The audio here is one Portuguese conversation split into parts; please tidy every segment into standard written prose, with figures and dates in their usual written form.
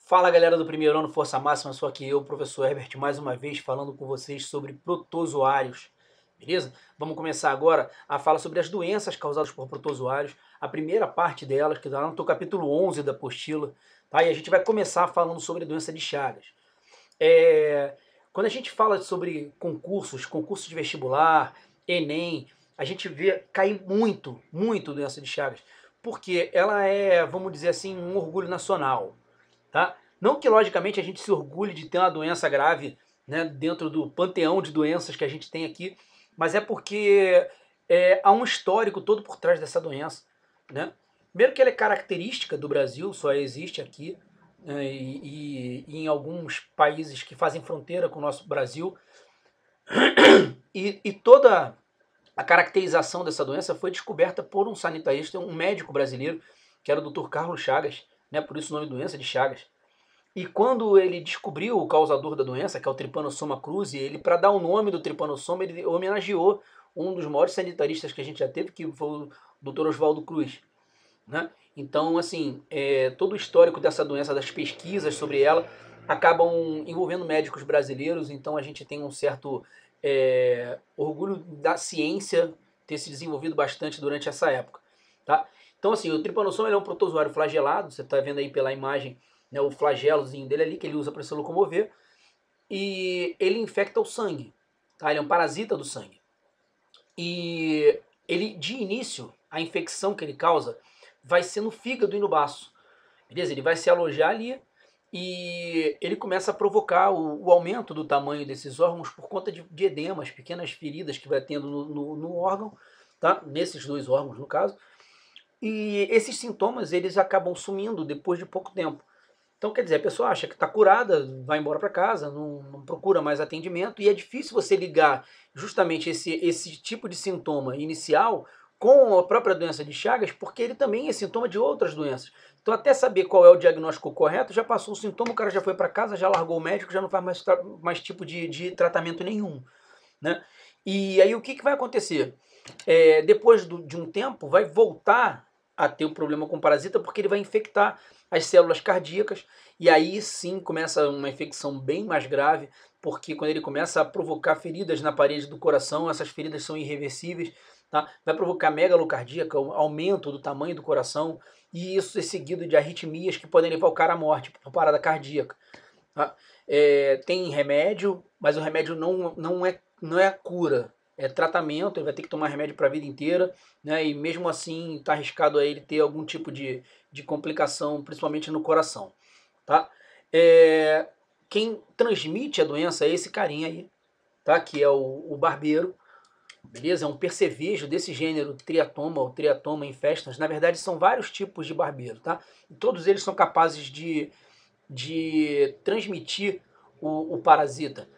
Fala galera do primeiro ano Força Máxima, sou aqui eu, professor Herbert, mais uma vez falando com vocês sobre protozoários, beleza? Vamos começar agora a falar sobre as doenças causadas por protozoários, a primeira parte delas, que está no capítulo 11 da apostila, tá? E a gente vai começar falando sobre a doença de Chagas. Quando a gente fala sobre concursos de vestibular, Enem, a gente vê cair muito doença de Chagas, porque ela é, vamos dizer assim, um orgulho nacional, tá? Não que logicamente a gente se orgulhe de ter uma doença grave, né, dentro do panteão de doenças que a gente tem aqui, mas é porque há um histórico todo por trás dessa doença, né? Primeiro que ela é característica do Brasil, só existe aqui, né, e em alguns países que fazem fronteira com o nosso Brasil, e toda a caracterização dessa doença foi descoberta por um sanitarista, um médico brasileiro, que era o Dr. Carlos Chagas, né, por isso o nome doença de Chagas. E quando ele descobriu o causador da doença, que é o Trypanosoma cruzi, ele, para dar o nome do Trypanosoma, ele homenageou um dos maiores sanitaristas que a gente já teve, que foi o Dr. Oswaldo Cruz, né? Então, assim, todo o histórico dessa doença, das pesquisas sobre ela, acabam envolvendo médicos brasileiros, então a gente tem um certo orgulho da ciência ter se desenvolvido bastante durante essa época, tá? Então, assim, o Trypanosoma é um protozoário flagelado, você está vendo aí pela imagem, né, o flagelozinho dele ali, que ele usa para se locomover, e ele infecta o sangue, tá? Ele é um parasita do sangue. E ele, de início, a infecção que ele causa vai ser no fígado e no baço, beleza? Ele vai se alojar ali e ele começa a provocar o aumento do tamanho desses órgãos por conta de edemas, pequenas feridas que vai tendo no órgão, tá? Nesses dois órgãos, no caso. E esses sintomas, eles acabam sumindo depois de pouco tempo. Então, quer dizer, a pessoa acha que está curada, vai embora para casa, não procura mais atendimento, e é difícil você ligar justamente esse tipo de sintoma inicial com a própria doença de Chagas, porque ele também é sintoma de outras doenças. Então, até saber qual é o diagnóstico correto, já passou o sintoma, o cara já foi para casa, já largou o médico, já não faz mais tipo de tratamento nenhum, né? E aí o que vai acontecer? Depois de um tempo, vai voltar a ter um problema com o parasita, porque ele vai infectar as células cardíacas, e aí sim começa uma infecção bem mais grave, porque quando ele começa a provocar feridas na parede do coração, essas feridas são irreversíveis, tá? Vai provocar megalocardíaca, um aumento do tamanho do coração, e isso é seguido de arritmias que podem levar o cara à morte, por parada cardíaca. Tá? Tem remédio, mas o remédio não é cura, é tratamento, ele vai ter que tomar remédio para a vida inteira, né? E mesmo assim está arriscado a ele ter algum tipo de complicação, principalmente no coração, tá? Quem transmite a doença é esse carinha aí, tá? Que é o barbeiro, beleza? É um percevejo desse gênero Triatoma ou Triatoma infestans. Na verdade são vários tipos de barbeiro, tá? E todos eles são capazes de transmitir o parasita.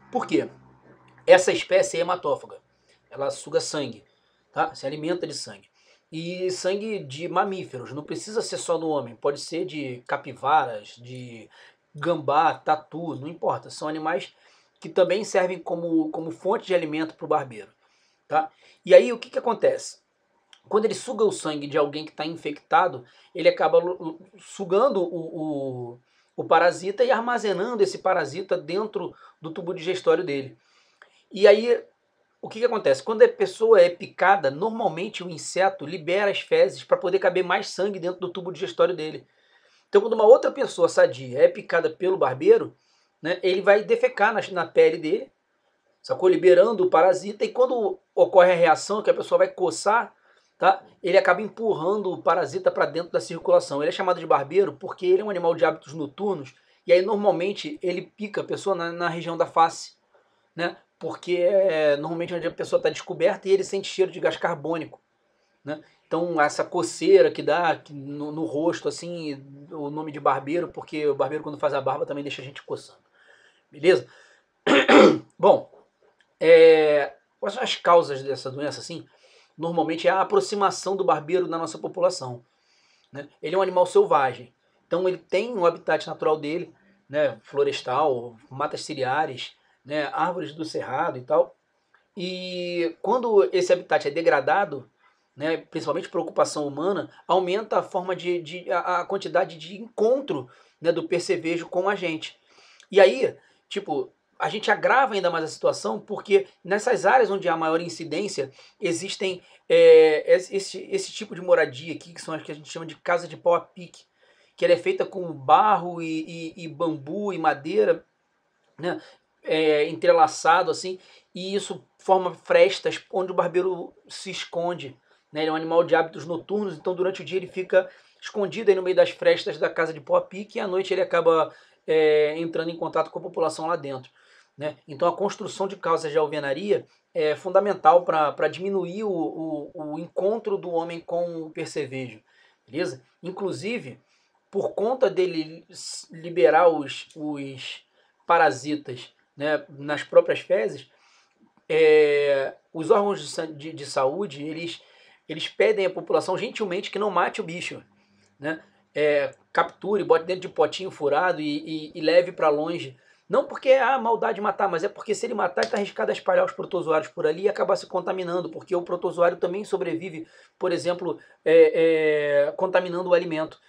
Por quê? Essa espécie é hematófaga. Ela suga sangue, tá? Se alimenta de sangue. E sangue de mamíferos, não precisa ser só do homem, pode ser de capivaras, de gambá, tatu, não importa. São animais que também servem como fonte de alimento para o barbeiro, tá? E aí o que acontece? Quando ele suga o sangue de alguém que está infectado, ele acaba sugando o parasita e armazenando esse parasita dentro do tubo digestório dele. E aí, o que acontece? Quando a pessoa é picada, normalmente o inseto libera as fezes para poder caber mais sangue dentro do tubo digestório dele. Então, quando uma outra pessoa sadia é picada pelo barbeiro, né, ele vai defecar na pele dele, sacou? Liberando o parasita, e quando ocorre a reação, que a pessoa vai coçar, tá? Ele acaba empurrando o parasita para dentro da circulação. Ele é chamado de barbeiro porque ele é um animal de hábitos noturnos, e aí normalmente ele pica a pessoa na região da face, né? Porque normalmente onde a pessoa está descoberta e ele sente cheiro de gás carbônico, né? Então essa coceira que dá no rosto, assim, o nome de barbeiro, porque o barbeiro quando faz a barba também deixa a gente coçando, beleza? Bom, quais são as causas dessa doença, assim? Normalmente é a aproximação do barbeiro da nossa população, né? Ele é um animal selvagem, então ele tem um habitat natural dele, né? Florestal, matas ciliares, né? Árvores do cerrado e tal. E quando esse habitat é degradado, né, principalmente por ocupação humana, aumenta a forma a quantidade de encontro, né, do percevejo com a gente. E aí, tipo, a gente agrava ainda mais a situação porque nessas áreas onde há maior incidência existem esse tipo de moradia aqui, que são as que a gente chama de casa de pau a pique, que ela é feita com barro e bambu e madeira, né, entrelaçado assim, e isso forma frestas onde o barbeiro se esconde. Né? Ele é um animal de hábitos noturnos, então durante o dia ele fica escondido aí no meio das frestas da casa de pau a pique e à noite ele acaba entrando em contato com a população lá dentro. Né? Então a construção de casas de alvenaria é fundamental para diminuir o encontro do homem com o percevejo. Beleza? Inclusive, por conta dele liberar os parasitas, né, nas próprias fezes, os órgãos de saúde eles pedem à população gentilmente que não mate o bicho, né? Capture, bote dentro de potinho furado e leve para longe. Não porque é maldade matar, mas é porque se ele matar, ele está arriscado a espalhar os protozoários por ali e acabar se contaminando, porque o protozoário também sobrevive, por exemplo, contaminando o alimento.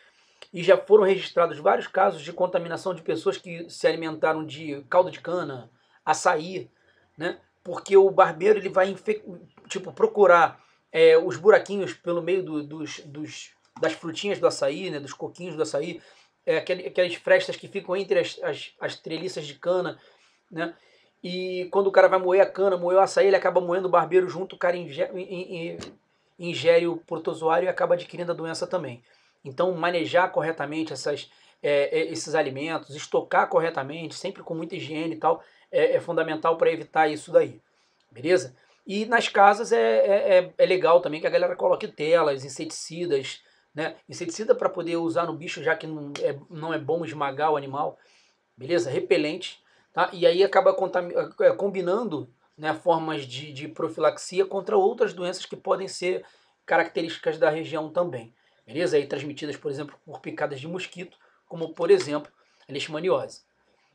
E já foram registrados vários casos de contaminação de pessoas que se alimentaram de caldo de cana, açaí, né? Porque o barbeiro ele vai procurar os buraquinhos pelo meio das frutinhas do açaí, né? Dos coquinhos do açaí, aquelas frestas que ficam entre as treliças de cana, né? E quando o cara vai moer a cana, moer o açaí, ele acaba moendo o barbeiro junto, o cara ingere o protozoário e acaba adquirindo a doença também. Então, manejar corretamente esses alimentos, estocar corretamente, sempre com muita higiene e tal, é fundamental para evitar isso daí. Beleza? E nas casas é legal também que a galera coloque telas, inseticidas, né? Inseticida para poder usar no bicho, já que não é bom esmagar o animal. Beleza? Repelente. Tá? E aí acaba combinando, né, formas de profilaxia contra outras doenças que podem ser características da região também. Beleza? Aí transmitidas, por exemplo, por picadas de mosquito, como por exemplo a leishmaniose.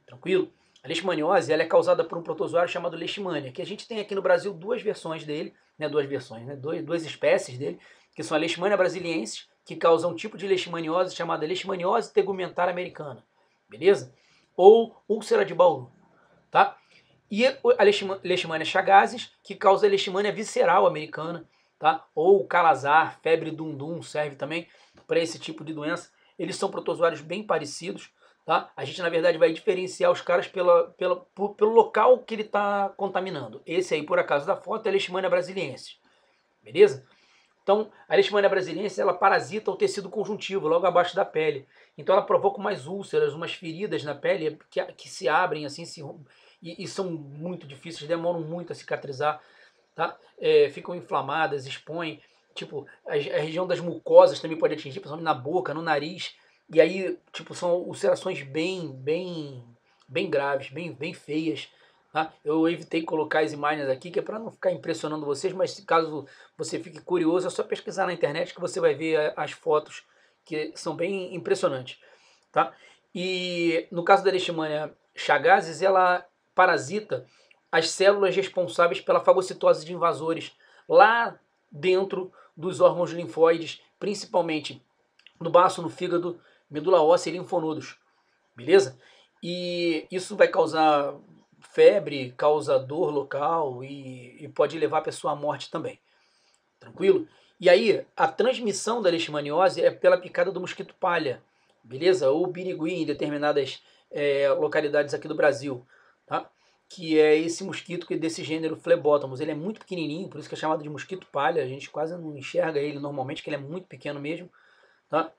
Tranquilo? A leishmaniose ela é causada por um protozoário chamado leishmania, que a gente tem aqui no Brasil duas versões dele, né, duas espécies dele, que são a leishmania brasiliensis, que causa um tipo de leishmaniose chamada leishmaniose tegumentar americana. Beleza? Ou úlcera de Bauru. Tá? E a leishmania chagas, que causa a leishmania visceral americana, tá? Ou calazar, febre dum-dum serve também para esse tipo de doença. Eles são protozoários bem parecidos, tá? A gente, na verdade, vai diferenciar os caras pelo local que ele está contaminando. Esse aí, por acaso da foto, é a Leishmania brasiliensis. Beleza? Então, a Leishmania brasiliensis, ela parasita o tecido conjuntivo, logo abaixo da pele. Então, ela provoca umas úlceras, umas feridas na pele que se abrem assim, e são muito difíceis, demoram muito a cicatrizar. Tá? Ficam inflamadas, expõem, tipo, a região das mucosas também pode atingir, principalmente na boca, no nariz, e aí, tipo, são ulcerações bem graves, bem feias. Tá? Eu evitei colocar as imagens aqui, que é para não ficar impressionando vocês, mas caso você fique curioso, é só pesquisar na internet que você vai ver as fotos, que são bem impressionantes. Tá? E no caso da Leishmania chagas, ela parasita as células responsáveis pela fagocitose de invasores lá dentro dos órgãos linfóides, principalmente no baço, no fígado, medula óssea e linfonodos. Beleza? E isso vai causar febre, causa dor local e pode levar a pessoa à morte também. Tranquilo? E aí, a transmissão da leishmaniose é pela picada do mosquito palha, beleza? Ou birigui em determinadas localidades aqui do Brasil, tá? Que é esse mosquito desse gênero Phlebotomus. Ele é muito pequenininho, por isso que é chamado de mosquito palha. A gente quase não enxerga ele normalmente, que ele é muito pequeno mesmo, tá?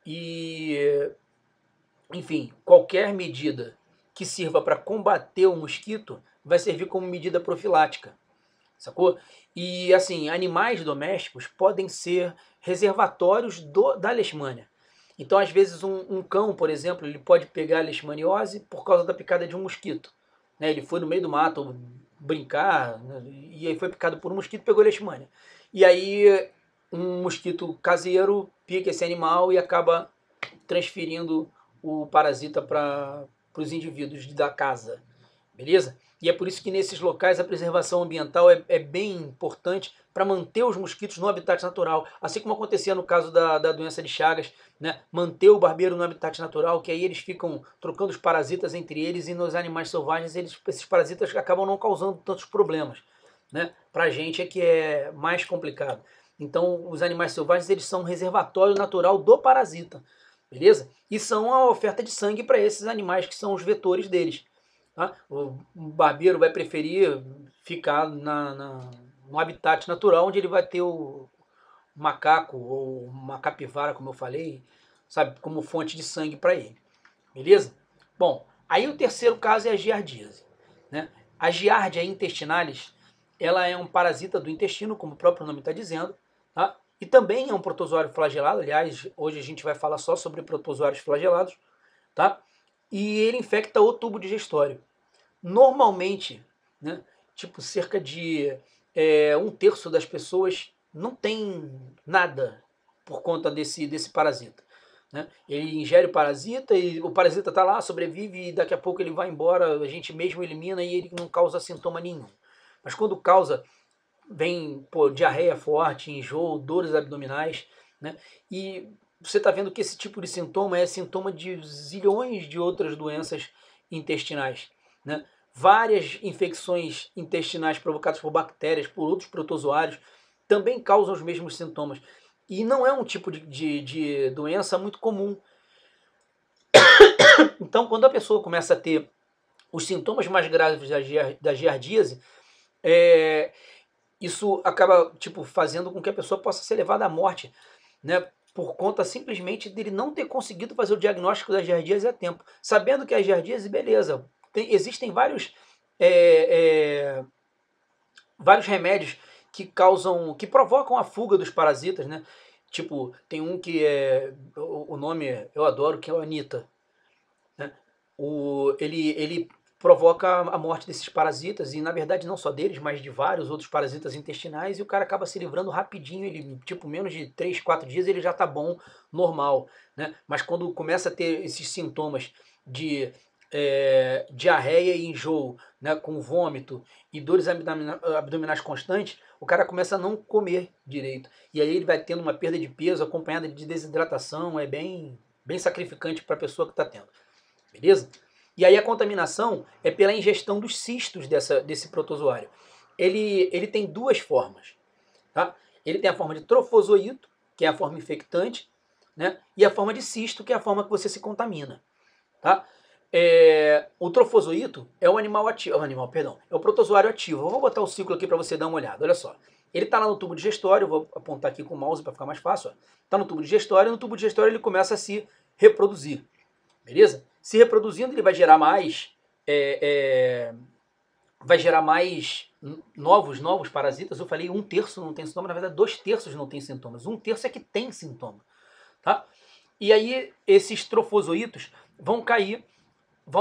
E, enfim, qualquer medida que sirva para combater o mosquito vai servir como medida profilática, sacou? E assim, animais domésticos podem ser reservatórios da leishmania. Então, às vezes, um cão, por exemplo, ele pode pegar a leishmaniose por causa da picada de um mosquito. Né? Ele foi no meio do mato brincar, né? E aí foi picado por um mosquito e pegou a leishmania. E aí um mosquito caseiro pica esse animal e acaba transferindo o parasita para os indivíduos da casa. beleza? E é por isso que nesses locais a preservação ambiental é bem importante para manter os mosquitos no habitat natural, assim como acontecia no caso da doença de Chagas, né? Manter o barbeiro no habitat natural, que aí eles ficam trocando os parasitas entre eles e nos animais selvagens esses parasitas acabam não causando tantos problemas, né? Para a gente é que é mais complicado. Então os animais selvagens eles são um reservatório natural do parasita, beleza? E são a oferta de sangue para esses animais que são os vetores deles. Tá? O barbeiro vai preferir ficar no habitat natural, onde ele vai ter o macaco ou uma capivara, como eu falei, sabe, como fonte de sangue para ele. Beleza? Bom, aí o terceiro caso é a giardíase. Né? A giardia intestinalis, ela é um parasita do intestino, como o próprio nome está dizendo, tá? E também é um protozoário flagelado. Aliás, hoje a gente vai falar só sobre protozoários flagelados, tá? E ele infecta o tubo digestório. Normalmente, né, tipo cerca de um terço das pessoas não tem nada por conta desse parasita. Né? Ele ingere o parasita e o parasita está lá, sobrevive e daqui a pouco ele vai embora, a gente mesmo elimina e ele não causa sintoma nenhum. Mas quando causa, vem diarreia forte, enjoo, dores abdominais, né? E você está vendo que esse tipo de sintoma é sintoma de zilhões de outras doenças intestinais, né? Várias infecções intestinais provocadas por bactérias, por outros protozoários, também causam os mesmos sintomas. E não é um tipo de doença muito comum. Então, quando a pessoa começa a ter os sintomas mais graves da giardíase, isso acaba fazendo com que a pessoa possa ser levada à morte, né? Por conta simplesmente dele não ter conseguido fazer o diagnóstico da giardíase a tempo. Sabendo que a giardíase, beleza, existem vários remédios que provocam a fuga dos parasitas, né? Tipo, tem um que o nome eu adoro, que é o Anita, né? Ele provoca a morte desses parasitas, e na verdade não só deles, mas de vários outros parasitas intestinais, e o cara acaba se livrando rapidinho, ele, menos de 3, 4 dias ele já tá bom, normal, né? Mas quando começa a ter esses sintomas de diarreia e enjoo, né, com vômito e dores abdominais constantes, o cara começa a não comer direito, e aí ele vai tendo uma perda de peso acompanhada de desidratação, é bem sacrificante para a pessoa que está tendo. Beleza? E aí a contaminação é pela ingestão dos cistos desse protozoário. Ele tem duas formas. Tá? Ele tem a forma de trofozoito, que é a forma infectante, né? E a forma de cisto, que é a forma que você se contamina. Tá? O trofozoito é o animal ativo. É o protozoário ativo. Eu vou botar o ciclo aqui para você dar uma olhada. Olha só. Ele está lá no tubo digestório, vou apontar aqui com o mouse para ficar mais fácil. Está no tubo digestório, e no tubo digestório ele começa a se reproduzir. Beleza? Se reproduzindo, ele vai gerar mais novos parasitas. Eu falei 1/3 não tem sintoma, na verdade 2/3 não tem sintomas. 1/3 é que tem sintoma. Tá? E aí esses trofozoitos vão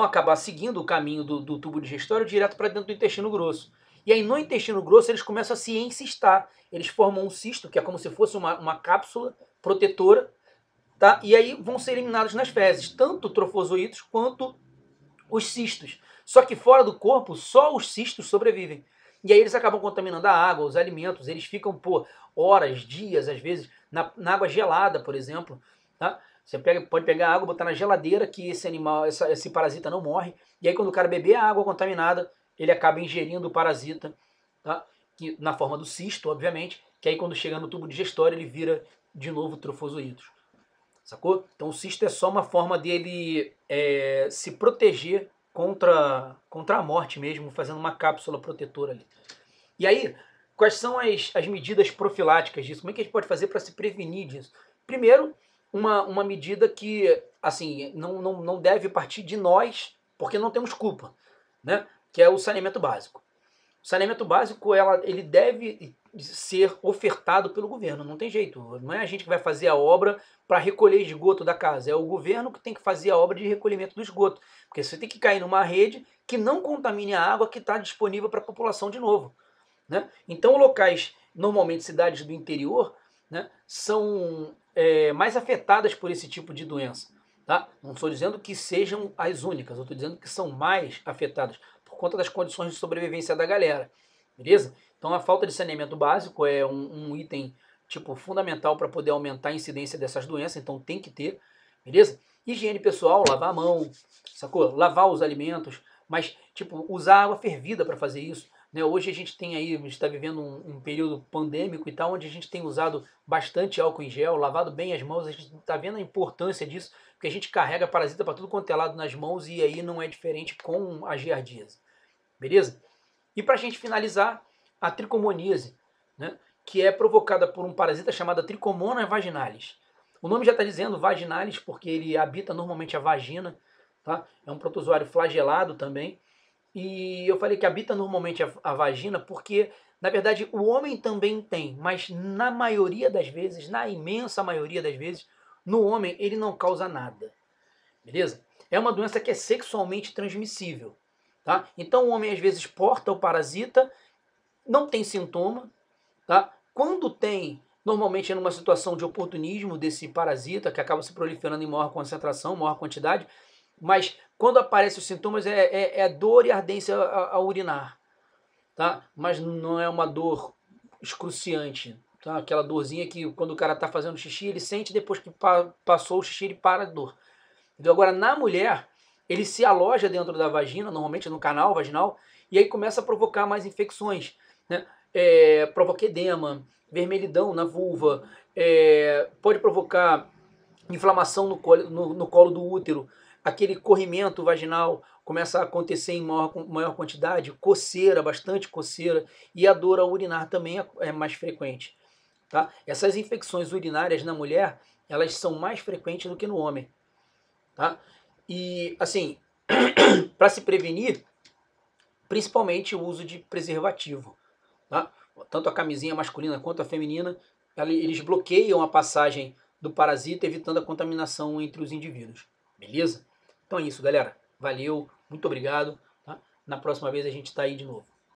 acabar seguindo o caminho do tubo digestório direto para dentro do intestino grosso. E aí no intestino grosso eles começam a se encistar. Eles formam um cisto, que é como se fosse uma cápsula protetora. Tá? E aí vão ser eliminados nas fezes, tanto trofozoitos quanto os cistos. Só que fora do corpo, só os cistos sobrevivem. E aí eles acabam contaminando a água, os alimentos. Eles ficam por horas, dias, às vezes, na água gelada, por exemplo. Tá? Você pode pegar a água, botar na geladeira, que esse parasita não morre. E aí quando o cara beber a água contaminada, ele acaba ingerindo o parasita, tá? Que, na forma do cisto, obviamente, que aí quando chega no tubo digestório, ele vira de novo trofozoitos. Sacou? Então o cisto é só uma forma dele se proteger contra a morte mesmo, fazendo uma cápsula protetora ali. E aí, quais são as medidas profiláticas disso? Como é que a gente pode fazer para se prevenir disso? Primeiro, uma medida que assim não deve partir de nós, porque não temos culpa, né? Que é o saneamento básico. O saneamento básico ele deve ser ofertado pelo governo, não tem jeito. Não é a gente que vai fazer a obra para recolher esgoto da casa, é o governo que tem que fazer a obra de recolhimento do esgoto. Porque você tem que cair numa rede que não contamine a água que está disponível para a população de novo. Né? Então, locais, normalmente cidades do interior, né, são mais afetadas por esse tipo de doença. Tá? Não estou dizendo que sejam as únicas, eu estou dizendo que são mais afetadas. por conta das condições de sobrevivência da galera, beleza? Então a falta de saneamento básico é um item tipo fundamental para poder aumentar a incidência dessas doenças, então tem que ter, beleza? Higiene pessoal, lavar a mão, sacou? Lavar os alimentos, mas tipo usar água fervida para fazer isso. Né? Hoje a gente tem aí, a gente está vivendo um período pandêmico e tal, onde a gente tem usado bastante álcool em gel, lavado bem as mãos, a gente está vendo a importância disso, porque a gente carrega parasita para tudo quanto é lado nas mãos e aí não é diferente com a giardíase, beleza? E para a gente finalizar, a tricomoníase, né? Que é provocada por um parasita chamado Trichomonas vaginalis. O nome já está dizendo vaginalis porque ele habita normalmente a vagina, tá? É um protozoário flagelado também. E eu falei que habita normalmente a vagina porque, na verdade, o homem também tem, mas na maioria das vezes, na imensa maioria das vezes, no homem ele não causa nada, beleza? É uma doença que é sexualmente transmissível, tá? Então o homem às vezes porta o parasita, não tem sintoma, tá? Quando tem, normalmente é numa situação de oportunismo desse parasita, que acaba se proliferando em maior concentração, maior quantidade, mas quando aparecem os sintomas é dor e ardência a urinar, tá? Mas não é uma dor excruciante, tá? Aquela dorzinha que quando o cara tá fazendo xixi, ele sente, depois que passou o xixi, ele para a dor. Então, agora, na mulher, ele se aloja dentro da vagina, normalmente no canal vaginal, e aí começa a provocar mais infecções, né? Provoca edema, vermelhidão na vulva, pode provocar inflamação no colo do útero, aquele corrimento vaginal começa a acontecer em maior quantidade, coceira, bastante coceira, e a dor ao urinar também é mais frequente. Tá? Essas infecções urinárias na mulher, elas são mais frequentes do que no homem. Tá? E, assim, para se prevenir, principalmente o uso de preservativo. Tá? Tanto a camisinha masculina quanto a feminina, eles bloqueiam a passagem do parasita, evitando a contaminação entre os indivíduos. Beleza? Então é isso, galera. Valeu, muito obrigado. Tá? Na próxima vez a gente está aí de novo.